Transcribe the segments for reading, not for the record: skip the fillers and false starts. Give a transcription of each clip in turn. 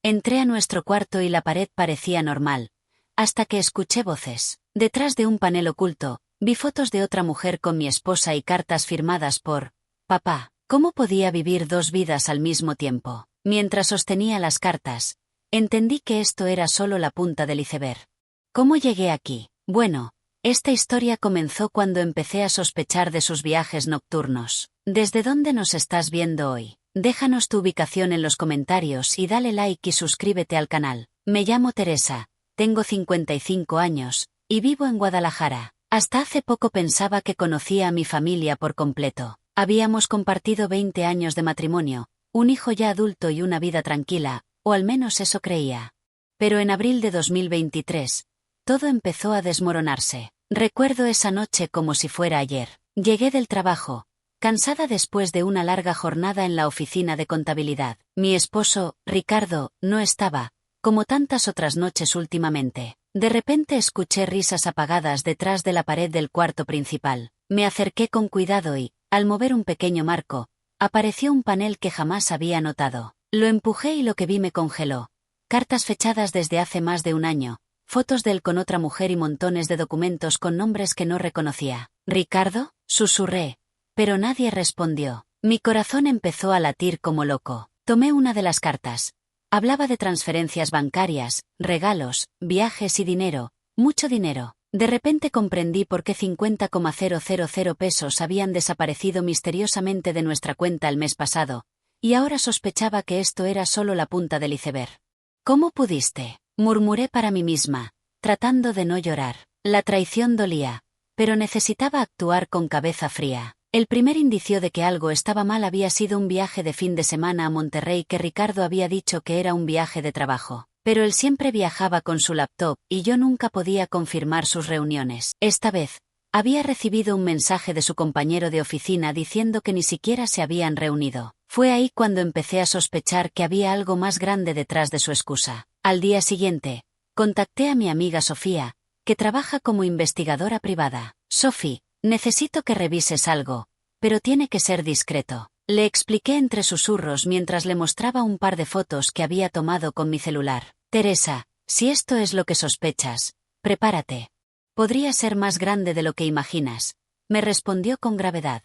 Entré a nuestro cuarto y la pared parecía normal, hasta que escuché voces. Detrás de un panel oculto, vi fotos de otra mujer con mi esposa y cartas firmadas por papá. ¿Cómo podía vivir dos vidas al mismo tiempo? Mientras sostenía las cartas, entendí que esto era solo la punta del iceberg. ¿Cómo llegué aquí? Bueno, esta historia comenzó cuando empecé a sospechar de sus viajes nocturnos. ¿Desde dónde nos estás viendo hoy? Déjanos tu ubicación en los comentarios y dale like y suscríbete al canal. Me llamo Teresa, tengo 55 años, y vivo en Guadalajara. Hasta hace poco pensaba que conocía a mi familia por completo. Habíamos compartido 20 años de matrimonio, un hijo ya adulto y una vida tranquila, o al menos eso creía. Pero en abril de 2023, todo empezó a desmoronarse. Recuerdo esa noche como si fuera ayer. Llegué del trabajo, cansada después de una larga jornada en la oficina de contabilidad. Mi esposo, Ricardo, no estaba, como tantas otras noches últimamente. De repente escuché risas apagadas detrás de la pared del cuarto principal. Me acerqué con cuidado y, al mover un pequeño marco, apareció un panel que jamás había notado. Lo empujé y lo que vi me congeló. Cartas fechadas desde hace más de un año, fotos de él con otra mujer y montones de documentos con nombres que no reconocía. ¿Ricardo?, susurré, pero nadie respondió. Mi corazón empezó a latir como loco. Tomé una de las cartas. Hablaba de transferencias bancarias, regalos, viajes y dinero, mucho dinero. De repente comprendí por qué 50,000 pesos habían desaparecido misteriosamente de nuestra cuenta el mes pasado, y ahora sospechaba que esto era solo la punta del iceberg. ¿Cómo pudiste?, murmuré para mí misma, tratando de no llorar. La traición dolía, pero necesitaba actuar con cabeza fría. El primer indicio de que algo estaba mal había sido un viaje de fin de semana a Monterrey que Ricardo había dicho que era un viaje de trabajo. Pero él siempre viajaba con su laptop y yo nunca podía confirmar sus reuniones. Esta vez, había recibido un mensaje de su compañero de oficina diciendo que ni siquiera se habían reunido. Fue ahí cuando empecé a sospechar que había algo más grande detrás de su excusa. Al día siguiente, contacté a mi amiga Sofía, que trabaja como investigadora privada. Sophie, necesito que revises algo, pero tiene que ser discreto. Le expliqué entre susurros mientras le mostraba un par de fotos que había tomado con mi celular. Teresa, si esto es lo que sospechas, prepárate. Podría ser más grande de lo que imaginas, me respondió con gravedad.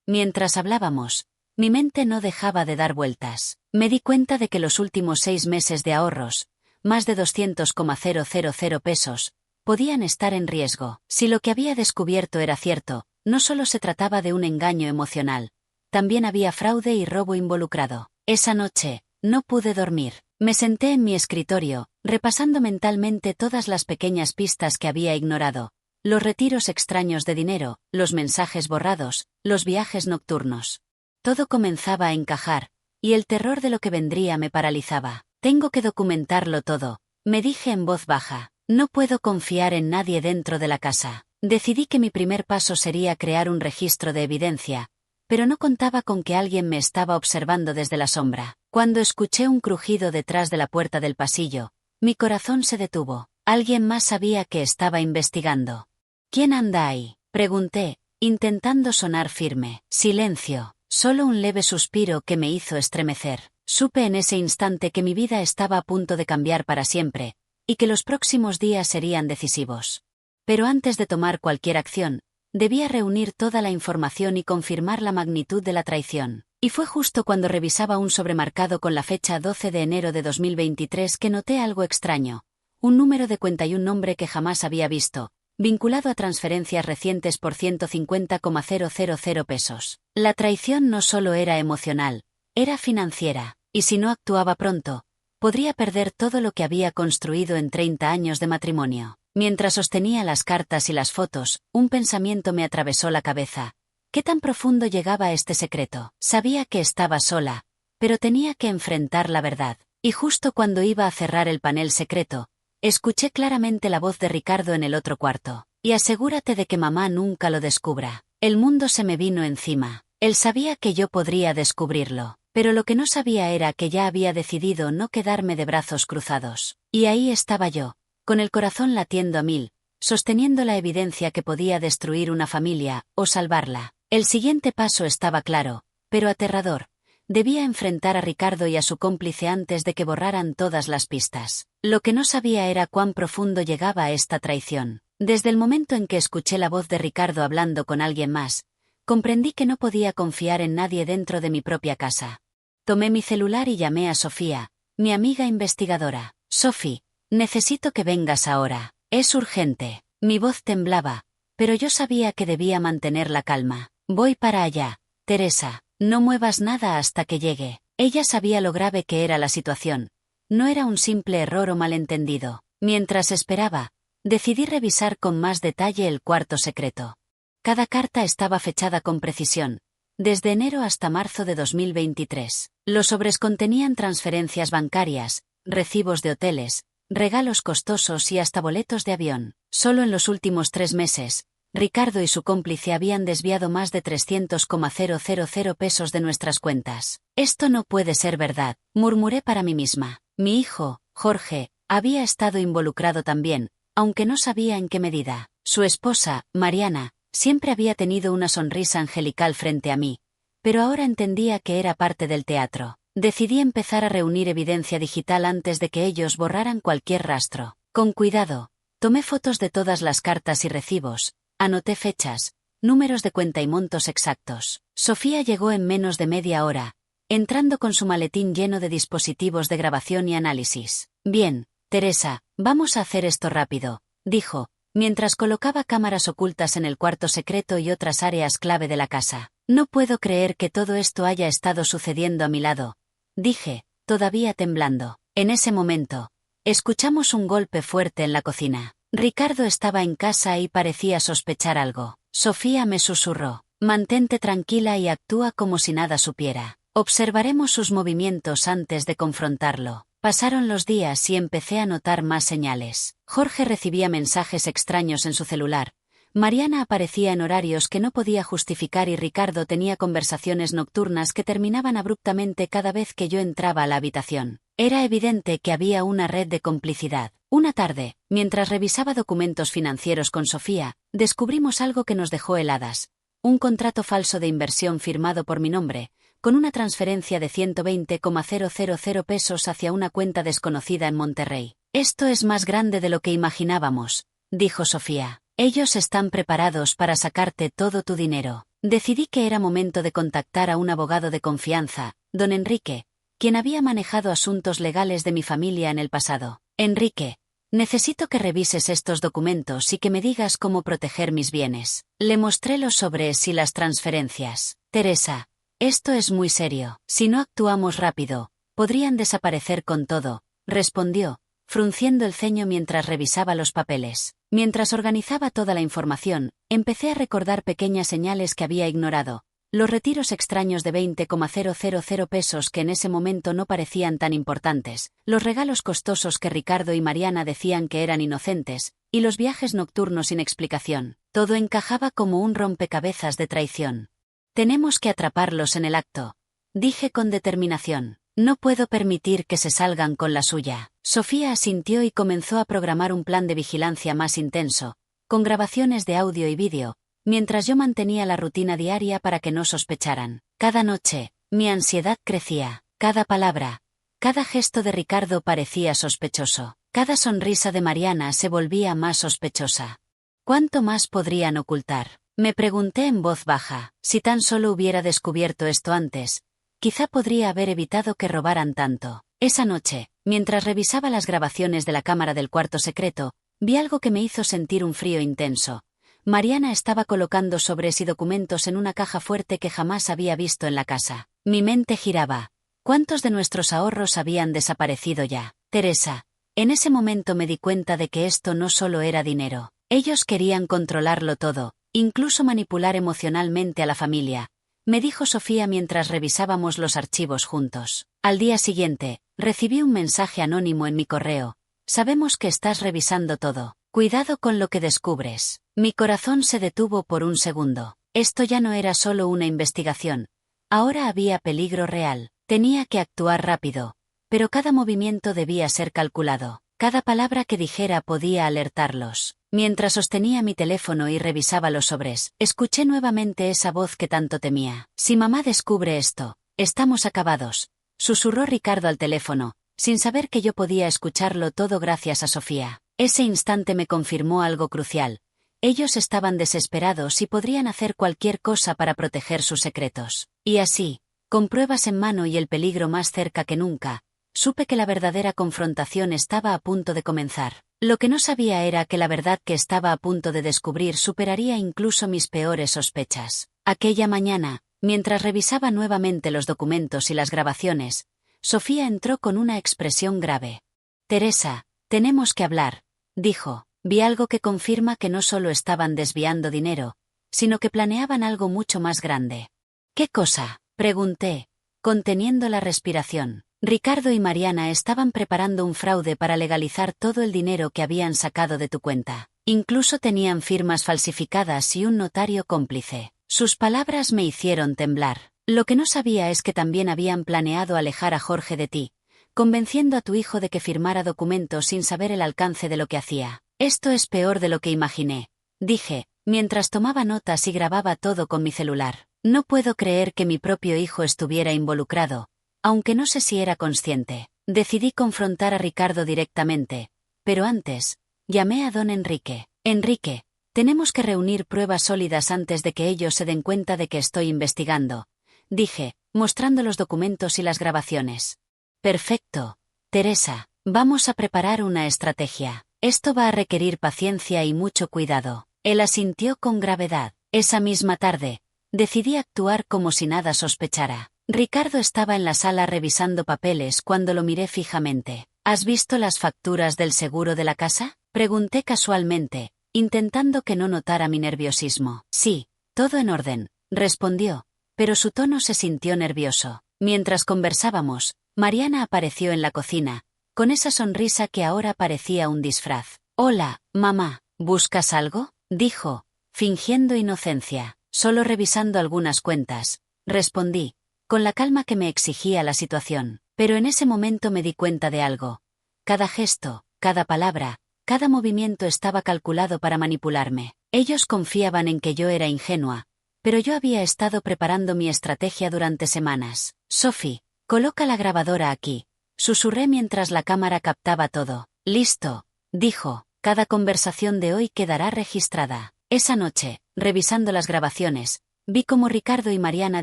Mientras hablábamos, mi mente no dejaba de dar vueltas. Me di cuenta de que los últimos 6 meses de ahorros, más de 200,000 pesos, podían estar en riesgo. Si lo que había descubierto era cierto, no solo se trataba de un engaño emocional, también había fraude y robo involucrado. Esa noche, no pude dormir. Me senté en mi escritorio, repasando mentalmente todas las pequeñas pistas que había ignorado, los retiros extraños de dinero, los mensajes borrados, los viajes nocturnos. Todo comenzaba a encajar, y el terror de lo que vendría me paralizaba. Tengo que documentarlo todo, me dije en voz baja. No puedo confiar en nadie dentro de la casa. Decidí que mi primer paso sería crear un registro de evidencia, pero no contaba con que alguien me estaba observando desde la sombra. Cuando escuché un crujido detrás de la puerta del pasillo, mi corazón se detuvo. Alguien más sabía que estaba investigando. ¿Quién anda ahí?, pregunté, intentando sonar firme. Silencio, solo un leve suspiro que me hizo estremecer. Supe en ese instante que mi vida estaba a punto de cambiar para siempre, y que los próximos días serían decisivos. Pero antes de tomar cualquier acción, debía reunir toda la información y confirmar la magnitud de la traición. Y fue justo cuando revisaba un sobremarcado con la fecha 12 de enero de 2023 que noté algo extraño. Un número de cuenta y un nombre que jamás había visto, vinculado a transferencias recientes por 150,000 pesos. La traición no solo era emocional, era financiera, y si no actuaba pronto, podría perder todo lo que había construido en 30 años de matrimonio. Mientras sostenía las cartas y las fotos, un pensamiento me atravesó la cabeza. ¿Qué tan profundo llegaba este secreto? Sabía que estaba sola, pero tenía que enfrentar la verdad. Y justo cuando iba a cerrar el panel secreto, escuché claramente la voz de Ricardo en el otro cuarto. Y asegúrate de que mamá nunca lo descubra. El mundo se me vino encima. Él sabía que yo podría descubrirlo, pero lo que no sabía era que ya había decidido no quedarme de brazos cruzados. Y ahí estaba yo, con el corazón latiendo a 1000, sosteniendo la evidencia que podía destruir una familia, o salvarla. El siguiente paso estaba claro, pero aterrador. Debía enfrentar a Ricardo y a su cómplice antes de que borraran todas las pistas. Lo que no sabía era cuán profundo llegaba esta traición. Desde el momento en que escuché la voz de Ricardo hablando con alguien más, comprendí que no podía confiar en nadie dentro de mi propia casa. Tomé mi celular y llamé a Sofía, mi amiga investigadora. Sophie, necesito que vengas ahora. Es urgente. Mi voz temblaba, pero yo sabía que debía mantener la calma. Voy para allá, Teresa. No muevas nada hasta que llegue. Ella sabía lo grave que era la situación. No era un simple error o malentendido. Mientras esperaba, decidí revisar con más detalle el cuarto secreto. Cada carta estaba fechada con precisión, desde enero hasta marzo de 2023. Los sobres contenían transferencias bancarias, recibos de hoteles, regalos costosos y hasta boletos de avión. Solo en los últimos 3 meses, Ricardo y su cómplice habían desviado más de 300,000 pesos de nuestras cuentas. Esto no puede ser verdad, murmuré para mí misma. Mi hijo, Jorge, había estado involucrado también, aunque no sabía en qué medida. Su esposa, Mariana, siempre había tenido una sonrisa angelical frente a mí, pero ahora entendía que era parte del teatro. Decidí empezar a reunir evidencia digital antes de que ellos borraran cualquier rastro. Con cuidado, tomé fotos de todas las cartas y recibos, anoté fechas, números de cuenta y montos exactos. Sofía llegó en menos de media hora, entrando con su maletín lleno de dispositivos de grabación y análisis. Bien, Teresa, vamos a hacer esto rápido, dijo, mientras colocaba cámaras ocultas en el cuarto secreto y otras áreas clave de la casa. No puedo creer que todo esto haya estado sucediendo a mi lado, dije, todavía temblando. En ese momento, escuchamos un golpe fuerte en la cocina. Ricardo estaba en casa y parecía sospechar algo. Sofía me susurró, mantente tranquila y actúa como si nada supiera. Observaremos sus movimientos antes de confrontarlo. Pasaron los días y empecé a notar más señales. Jorge recibía mensajes extraños en su celular. Mariana aparecía en horarios que no podía justificar y Ricardo tenía conversaciones nocturnas que terminaban abruptamente cada vez que yo entraba a la habitación. Era evidente que había una red de complicidad. Una tarde, mientras revisaba documentos financieros con Sofía, descubrimos algo que nos dejó heladas. Un contrato falso de inversión firmado por mi nombre, con una transferencia de 120,000 pesos hacia una cuenta desconocida en Monterrey. Esto es más grande de lo que imaginábamos, dijo Sofía. Ellos están preparados para sacarte todo tu dinero. Decidí que era momento de contactar a un abogado de confianza, don Enrique, quien había manejado asuntos legales de mi familia en el pasado. Enrique, necesito que revises estos documentos y que me digas cómo proteger mis bienes. Le mostré los sobres y las transferencias. Teresa, esto es muy serio. Si no actuamos rápido, podrían desaparecer con todo, respondió, frunciendo el ceño mientras revisaba los papeles. Mientras organizaba toda la información, empecé a recordar pequeñas señales que había ignorado. Los retiros extraños de 20,000 pesos que en ese momento no parecían tan importantes, los regalos costosos que Ricardo y Mariana decían que eran inocentes, y los viajes nocturnos sin explicación. Todo encajaba como un rompecabezas de traición. Tenemos que atraparlos en el acto, dije con determinación. No puedo permitir que se salgan con la suya. Sofía asintió y comenzó a programar un plan de vigilancia más intenso, con grabaciones de audio y vídeo, mientras yo mantenía la rutina diaria para que no sospecharan. Cada noche, mi ansiedad crecía. Cada palabra, cada gesto de Ricardo parecía sospechoso. Cada sonrisa de Mariana se volvía más sospechosa. ¿Cuánto más podrían ocultar? Me pregunté en voz baja. Si tan solo hubiera descubierto esto antes, quizá podría haber evitado que robaran tanto. Esa noche, mientras revisaba las grabaciones de la cámara del cuarto secreto, vi algo que me hizo sentir un frío intenso. Mariana estaba colocando sobres y documentos en una caja fuerte que jamás había visto en la casa. Mi mente giraba. ¿Cuántos de nuestros ahorros habían desaparecido ya? Teresa, en ese momento me di cuenta de que esto no solo era dinero. Ellos querían controlarlo todo, incluso manipular emocionalmente a la familia, me dijo Sofía mientras revisábamos los archivos juntos. Al día siguiente, recibí un mensaje anónimo en mi correo. Sabemos que estás revisando todo. Cuidado con lo que descubres. Mi corazón se detuvo por un segundo. Esto ya no era solo una investigación. Ahora había peligro real. Tenía que actuar rápido. Pero cada movimiento debía ser calculado. Cada palabra que dijera podía alertarlos. Mientras sostenía mi teléfono y revisaba los sobres, escuché nuevamente esa voz que tanto temía. Si mamá descubre esto, estamos acabados, susurró Ricardo al teléfono, sin saber que yo podía escucharlo todo gracias a Sofía. Ese instante me confirmó algo crucial. Ellos estaban desesperados y podrían hacer cualquier cosa para proteger sus secretos. Y así, con pruebas en mano y el peligro más cerca que nunca, supe que la verdadera confrontación estaba a punto de comenzar. Lo que no sabía era que la verdad que estaba a punto de descubrir superaría incluso mis peores sospechas. Aquella mañana, mientras revisaba nuevamente los documentos y las grabaciones, Sofía entró con una expresión grave. «Teresa, tenemos que hablar», dijo. Vi algo que confirma que no solo estaban desviando dinero, sino que planeaban algo mucho más grande. «¿Qué cosa?», pregunté, conteniendo la respiración. Ricardo y Mariana estaban preparando un fraude para legalizar todo el dinero que habían sacado de tu cuenta. Incluso tenían firmas falsificadas y un notario cómplice. Sus palabras me hicieron temblar. Lo que no sabía es que también habían planeado alejar a Jorge de ti, convenciendo a tu hijo de que firmara documentos sin saber el alcance de lo que hacía. Esto es peor de lo que imaginé, dije, mientras tomaba notas y grababa todo con mi celular. No puedo creer que mi propio hijo estuviera involucrado, aunque no sé si era consciente. Decidí confrontar a Ricardo directamente, pero antes, llamé a don Enrique. Enrique, tenemos que reunir pruebas sólidas antes de que ellos se den cuenta de que estoy investigando, dije, mostrando los documentos y las grabaciones. Perfecto, Teresa, vamos a preparar una estrategia. Esto va a requerir paciencia y mucho cuidado. Él asintió con gravedad. Esa misma tarde, decidí actuar como si nada sospechara. Ricardo estaba en la sala revisando papeles cuando lo miré fijamente. ¿Has visto las facturas del seguro de la casa?, pregunté casualmente, intentando que no notara mi nerviosismo. Sí, todo en orden, respondió, pero su tono se sintió nervioso. Mientras conversábamos, Mariana apareció en la cocina, con esa sonrisa que ahora parecía un disfraz. «Hola, mamá, ¿buscas algo?», dijo, fingiendo inocencia. «Solo revisando algunas cuentas», respondí, con la calma que me exigía la situación. Pero en ese momento me di cuenta de algo. Cada gesto, cada palabra, cada movimiento estaba calculado para manipularme. Ellos confiaban en que yo era ingenua, pero yo había estado preparando mi estrategia durante semanas. «Sophie, coloca la grabadora aquí», susurré mientras la cámara captaba todo. «Listo», dijo, «cada conversación de hoy quedará registrada». Esa noche, revisando las grabaciones, vi cómo Ricardo y Mariana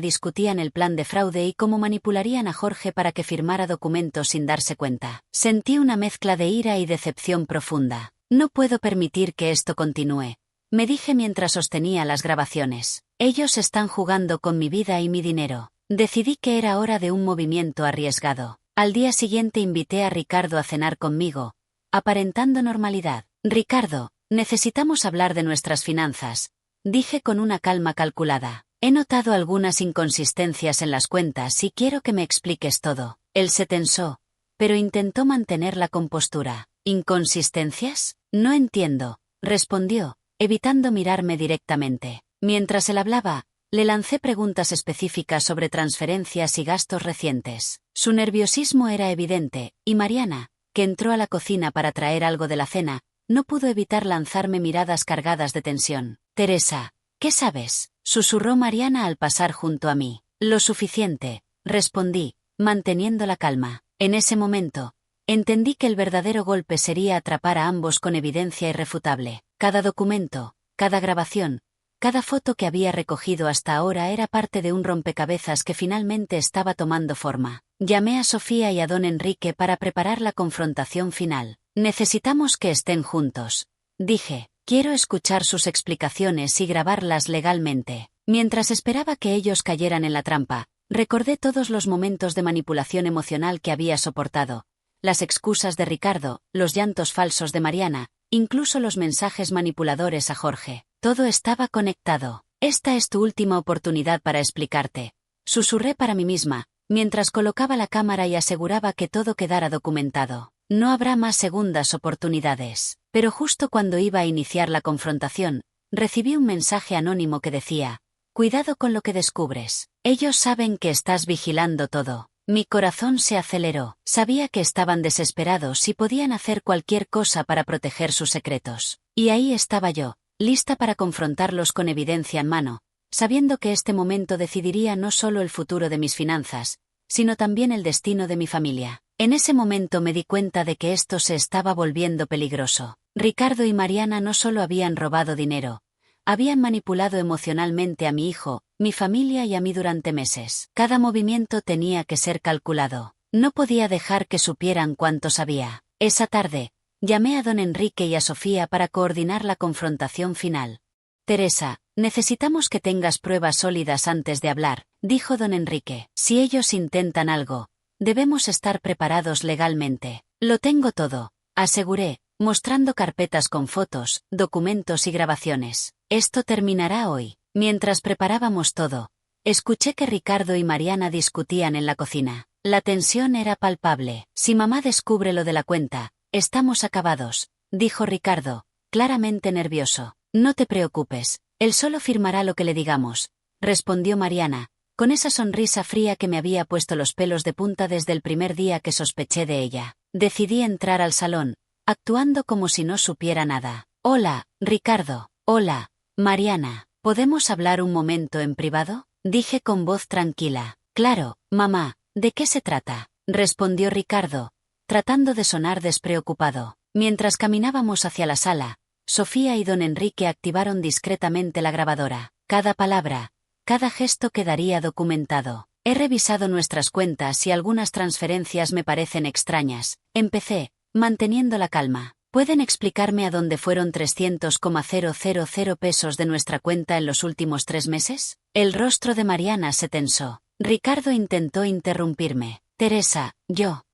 discutían el plan de fraude y cómo manipularían a Jorge para que firmara documentos sin darse cuenta. Sentí una mezcla de ira y decepción profunda. «No puedo permitir que esto continúe», me dije mientras sostenía las grabaciones. «Ellos están jugando con mi vida y mi dinero». Decidí que era hora de un movimiento arriesgado. Al día siguiente invité a Ricardo a cenar conmigo, aparentando normalidad. «Ricardo, necesitamos hablar de nuestras finanzas», dije con una calma calculada. «He notado algunas inconsistencias en las cuentas y quiero que me expliques todo». Él se tensó, pero intentó mantener la compostura. «¿Inconsistencias? No entiendo», respondió, evitando mirarme directamente. Mientras él hablaba, le lancé preguntas específicas sobre transferencias y gastos recientes. Su nerviosismo era evidente, y Mariana, que entró a la cocina para traer algo de la cena, no pudo evitar lanzarme miradas cargadas de tensión. «Teresa, ¿qué sabes?», susurró Mariana al pasar junto a mí. «Lo suficiente», respondí, manteniendo la calma. En ese momento, entendí que el verdadero golpe sería atrapar a ambos con evidencia irrefutable. Cada documento, cada grabación, cada foto que había recogido hasta ahora era parte de un rompecabezas que finalmente estaba tomando forma. Llamé a Sofía y a don Enrique para preparar la confrontación final. «Necesitamos que estén juntos», dije. «Quiero escuchar sus explicaciones y grabarlas legalmente». Mientras esperaba que ellos cayeran en la trampa, recordé todos los momentos de manipulación emocional que había soportado, las excusas de Ricardo, los llantos falsos de Mariana, incluso los mensajes manipuladores a Jorge. Todo estaba conectado. «Esta es tu última oportunidad para explicarte», susurré para mí misma, mientras colocaba la cámara y aseguraba que todo quedara documentado. «No habrá más segundas oportunidades». Pero justo cuando iba a iniciar la confrontación, recibí un mensaje anónimo que decía: «Cuidado con lo que descubres. Ellos saben que estás vigilando todo». Mi corazón se aceleró. Sabía que estaban desesperados y podían hacer cualquier cosa para proteger sus secretos. Y ahí estaba yo, lista para confrontarlos con evidencia en mano, sabiendo que este momento decidiría no solo el futuro de mis finanzas, sino también el destino de mi familia. En ese momento me di cuenta de que esto se estaba volviendo peligroso. Ricardo y Mariana no solo habían robado dinero, habían manipulado emocionalmente a mi hijo, mi familia y a mí durante meses. Cada movimiento tenía que ser calculado. No podía dejar que supieran cuánto sabía. Esa tarde, llamé a don Enrique y a Sofía para coordinar la confrontación final. Teresa, necesitamos que tengas pruebas sólidas antes de hablar, dijo don Enrique. Si ellos intentan algo, debemos estar preparados legalmente. Lo tengo todo, aseguré, mostrando carpetas con fotos, documentos y grabaciones. Esto terminará hoy. Mientras preparábamos todo, escuché que Ricardo y Mariana discutían en la cocina. La tensión era palpable. Si mamá descubre lo de la cuenta, estamos acabados, dijo Ricardo, claramente nervioso. No te preocupes, él solo firmará lo que le digamos, respondió Mariana, con esa sonrisa fría que me había puesto los pelos de punta desde el primer día que sospeché de ella. Decidí entrar al salón, actuando como si no supiera nada. Hola, Ricardo. Hola, Mariana. ¿Podemos hablar un momento en privado? Dije con voz tranquila. Claro, mamá, ¿de qué se trata? Respondió Ricardo, tratando de sonar despreocupado. Mientras caminábamos hacia la sala, Sofía y don Enrique activaron discretamente la grabadora. Cada palabra, cada gesto quedaría documentado. He revisado nuestras cuentas y algunas transferencias me parecen extrañas. Empecé, manteniendo la calma. ¿Pueden explicarme a dónde fueron 300,000 pesos de nuestra cuenta en los últimos 3 meses? El rostro de Mariana se tensó. Ricardo intentó interrumpirme. Teresa,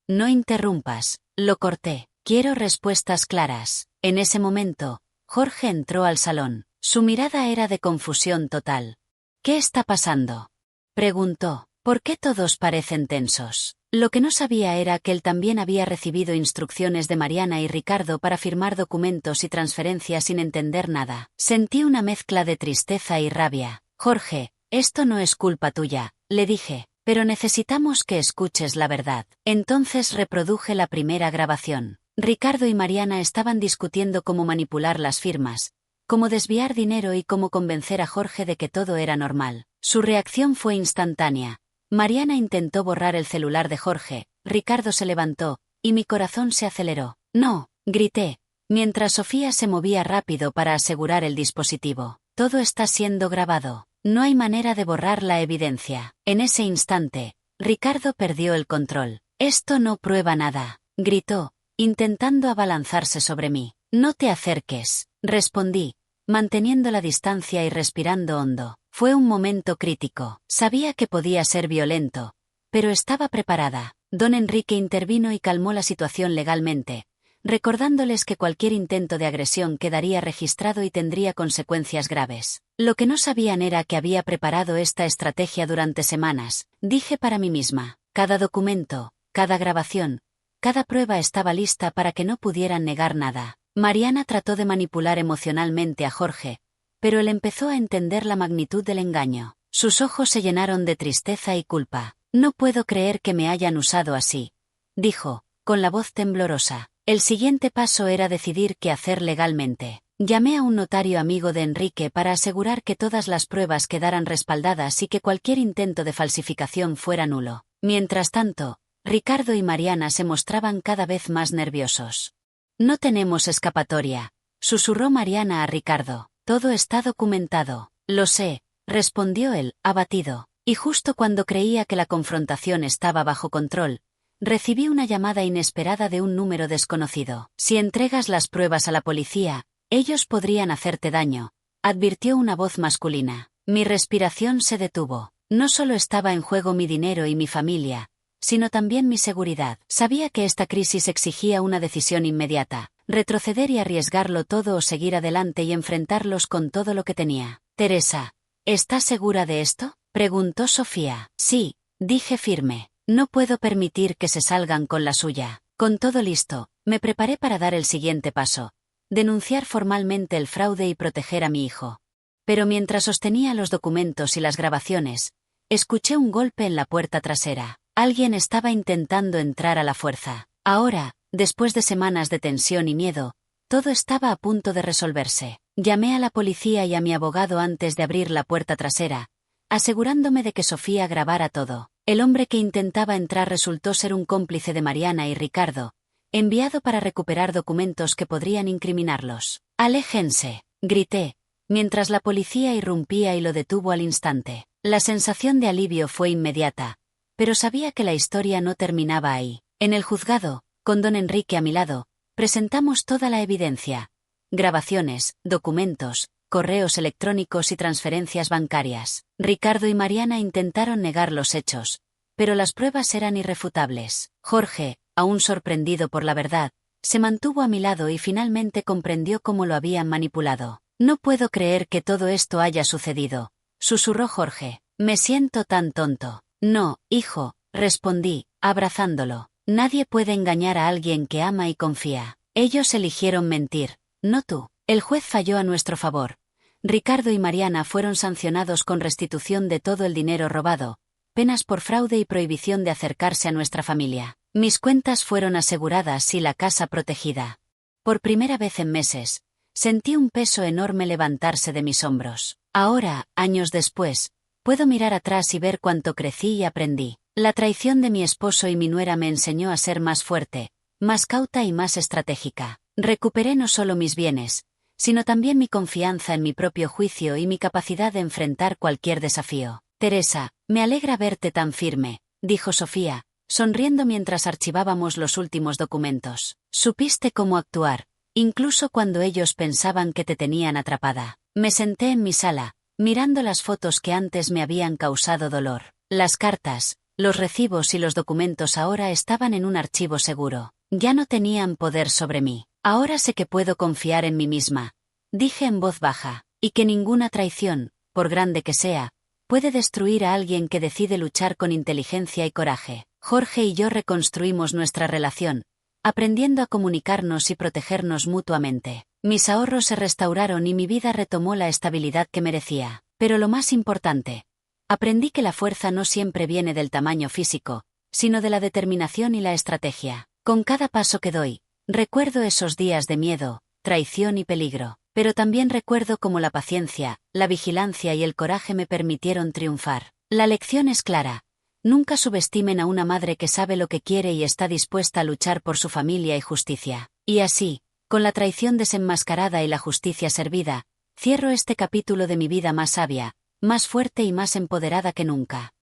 no interrumpas, lo corté. Quiero respuestas claras. En ese momento, Jorge entró al salón. Su mirada era de confusión total. ¿Qué está pasando?, preguntó. ¿Por qué todos parecen tensos? Lo que no sabía era que él también había recibido instrucciones de Mariana y Ricardo para firmar documentos y transferencias sin entender nada. Sentí una mezcla de tristeza y rabia. Jorge, esto no es culpa tuya, le dije, pero necesitamos que escuches la verdad. Entonces reproduje la primera grabación. Ricardo y Mariana estaban discutiendo cómo manipular las firmas, cómo desviar dinero y cómo convencer a Jorge de que todo era normal. Su reacción fue instantánea. Mariana intentó borrar el celular de Jorge, Ricardo se levantó, y mi corazón se aceleró. No, grité, mientras Sofía se movía rápido para asegurar el dispositivo. Todo está siendo grabado. No hay manera de borrar la evidencia. En ese instante, Ricardo perdió el control. Esto no prueba nada, gritó, intentando abalanzarse sobre mí. No te acerques, respondí, manteniendo la distancia y respirando hondo. Fue un momento crítico. Sabía que podía ser violento, pero estaba preparada. Don Enrique intervino y calmó la situación legalmente, recordándoles que cualquier intento de agresión quedaría registrado y tendría consecuencias graves. Lo que no sabían era que había preparado esta estrategia durante semanas, dije para mí misma. Cada documento, cada grabación, cada prueba estaba lista para que no pudieran negar nada. Mariana trató de manipular emocionalmente a Jorge, pero él empezó a entender la magnitud del engaño. Sus ojos se llenaron de tristeza y culpa. No puedo creer que me hayan usado así, dijo, con la voz temblorosa. El siguiente paso era decidir qué hacer legalmente. Llamé a un notario amigo de Enrique para asegurar que todas las pruebas quedaran respaldadas y que cualquier intento de falsificación fuera nulo. Mientras tanto, Ricardo y Mariana se mostraban cada vez más nerviosos. No tenemos escapatoria, susurró Mariana a Ricardo. Todo está documentado. Lo sé, respondió él, abatido. Y justo cuando creía que la confrontación estaba bajo control, recibí una llamada inesperada de un número desconocido. Si entregas las pruebas a la policía, ellos podrían hacerte daño, advirtió una voz masculina. Mi respiración se detuvo. No solo estaba en juego mi dinero y mi familia, sino también mi seguridad. Sabía que esta crisis exigía una decisión inmediata. Retroceder y arriesgarlo todo o seguir adelante y enfrentarlos con todo lo que tenía. Teresa, ¿estás segura de esto?, preguntó Sofía. Sí, dije firme. No puedo permitir que se salgan con la suya. Con todo listo, me preparé para dar el siguiente paso: denunciar formalmente el fraude y proteger a mi hijo. Pero mientras sostenía los documentos y las grabaciones, escuché un golpe en la puerta trasera. Alguien estaba intentando entrar a la fuerza. Ahora, después de semanas de tensión y miedo, Todo estaba a punto de resolverse. Llamé a la policía y a mi abogado antes de abrir la puerta trasera, asegurándome de que Sofía grabara todo. El hombre que intentaba entrar resultó ser un cómplice de Mariana y Ricardo, enviado para recuperar documentos que podrían incriminarlos. «Aléjense», grité, mientras la policía irrumpía y lo detuvo al instante. La sensación de alivio fue inmediata, pero sabía que la historia no terminaba ahí. En el juzgado, con don Enrique a mi lado, presentamos toda la evidencia: grabaciones, documentos, correos electrónicos y transferencias bancarias. Ricardo y Mariana intentaron negar los hechos, pero las pruebas eran irrefutables. Jorge, aún sorprendido por la verdad, se mantuvo a mi lado y finalmente comprendió cómo lo habían manipulado. «No puedo creer que todo esto haya sucedido», susurró Jorge. «Me siento tan tonto». «No, hijo», respondí, abrazándolo. «Nadie puede engañar a alguien que ama y confía. Ellos eligieron mentir, no tú». El juez falló a nuestro favor. Ricardo y Mariana fueron sancionados con restitución de todo el dinero robado, penas por fraude y prohibición de acercarse a nuestra familia. Mis cuentas fueron aseguradas y la casa protegida. Por primera vez en meses, sentí un peso enorme levantarse de mis hombros. Ahora, años después, puedo mirar atrás y ver cuánto crecí y aprendí. La traición de mi esposo y mi nuera me enseñó a ser más fuerte, más cauta y más estratégica. Recuperé no solo mis bienes, sino también mi confianza en mi propio juicio y mi capacidad de enfrentar cualquier desafío. «Teresa, me alegra verte tan firme», dijo Sofía, sonriendo mientras archivábamos los últimos documentos. «Supiste cómo actuar, incluso cuando ellos pensaban que te tenían atrapada». Me senté en mi sala, mirando las fotos que antes me habían causado dolor. Las cartas, los recibos y los documentos ahora estaban en un archivo seguro. Ya no tenían poder sobre mí. «Ahora sé que puedo confiar en mí misma», dije en voz baja, «y que ninguna traición, por grande que sea, puede destruir a alguien que decide luchar con inteligencia y coraje». Jorge y yo reconstruimos nuestra relación, aprendiendo a comunicarnos y protegernos mutuamente. Mis ahorros se restauraron y mi vida retomó la estabilidad que merecía. Pero lo más importante, aprendí que la fuerza no siempre viene del tamaño físico, sino de la determinación y la estrategia. Con cada paso que doy, recuerdo esos días de miedo, traición y peligro, pero también recuerdo cómo la paciencia, la vigilancia y el coraje me permitieron triunfar. La lección es clara: nunca subestimen a una madre que sabe lo que quiere y está dispuesta a luchar por su familia y justicia. Y así, con la traición desenmascarada y la justicia servida, cierro este capítulo de mi vida más sabia, más fuerte y más empoderada que nunca.